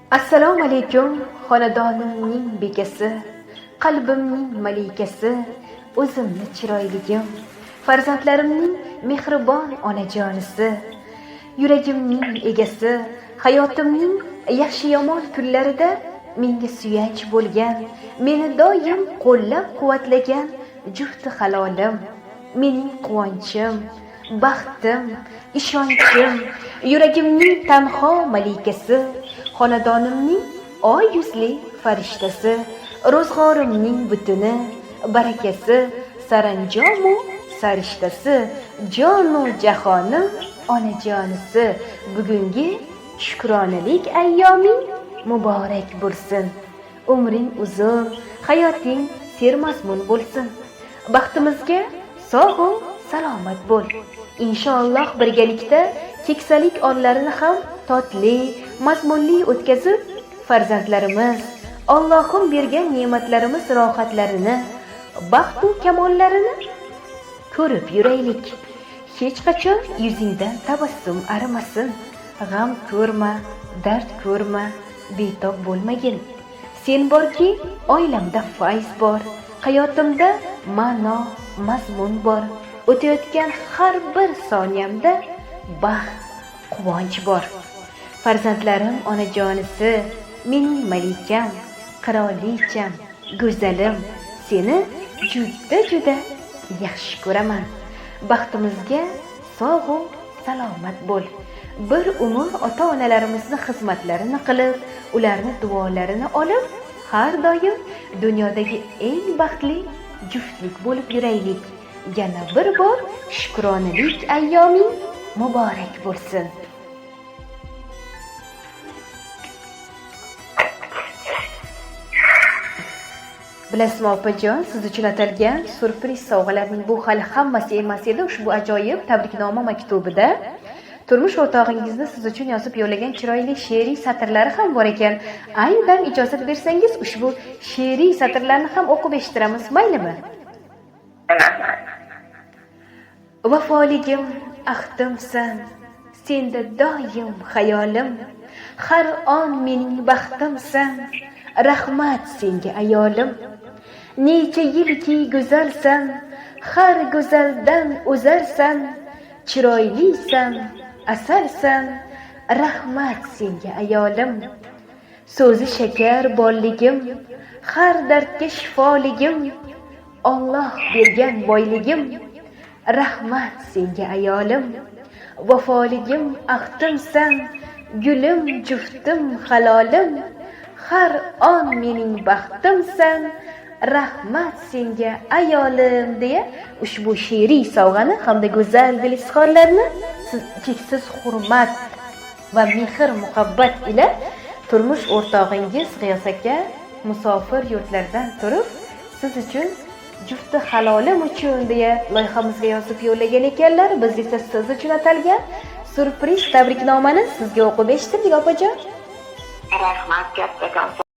Assalomu alaykum, xonadonimning bekasi, qalbimning malikasi, o'zimni chiroyligim, farzandlarimning mehribon onajonisi, yuragimning egasi, hayotimning yaxshi-yomon kunlarida menga suyanch bo'lgan, meni doim qo'llab-quvvatlagan jufti halolim, mening quvonchim, baxtim, ishonchim, yuragimning tanho malikasi, xonadonimning oy yuzli farishtasi, ro'zg'orimning butuni, barakasi, saranjomu sarishtasi, jonu jahonim, onajonisi. Bugungi shukronalik ayyoming muborak bo'lsin. Umring uzun, hayoting sermazmun bo'lsin. Baxtimizga sog'-u salomat bo'l. Inshaalloh birgalikda keksalik onlarini ham totli, mazmunli o'tkazib, farzandlarimiz, Allohim bergan ne'matlarimiz rohatlarini, baxt va kamollarini ko'rib yuraylik. Hech qachon yuzingdan tabassum arimasin. G'am ko'rma, dard ko'rma, betob bo'lmagin. Sen borki, oilamda fayz bor, hayotimda ma'no, mazmun bor. O'tayotgan har bir soniyamda baxt, quvonch bor. Farzandlarim onajonisi, mening malikam, qirolicham, go'zalim, seni juda yaxshi ko'raman. Baxtimizga sog' va salomat bo'l. Bir umr ota-onalarimizni xizmatlarini qilib, ularni duolarini olib, har doim dunyodagi eng baxtli juftlik bo'lib yuraylik. Yana bir bor shukronalik ayyoming muborak bo'lsin. Bilasizmi opajon, siz uchun atalgan surpriz sovg'alarning bu hali hammasi emas edi. Ushbu ajoyib tabriknoma maktubida turmush o'rtog'ingizni siz uchun yozib yo'llagan chiroyli she'riy satrlari ham bor ekan. Aynan ijozat bersangiz, ushbu she'riy satrlarni ham o'qib eshittiramiz, maylimi? Vafoligim, ahdimsan, senda doim xayolim, har on mening baxtimsan, rahmat senga ayolim. Necha yilki go'zalsan, har go'zaldan o'zarsan, chiroylisan, asalsan, rahmat senga ayolim. So'zi shakar bolligim, har dardga shifoligim, Alloh bergan boyligim, rahmat senga ayolim. Vafoligim, ahdimsan, gulim, juftim, halolim, har on mening baxtimsan, rahmat senga ayolim deya ushbu she'riy sovg'ani hamda go'zal dil izhorlarni siz cheksiz hurmat va mehr muhabbat ila turmush o'rtog'ingiz G'iyos aka musofir yurtlardan turib siz uchun jufti halolim uchun deya loyihamizga yozib yo'llagan ekanlar. Biz esa siz uchun atalgan surpriz tabriknomani sizga o'qib eshittirdik opajon. Rahmat kattakon.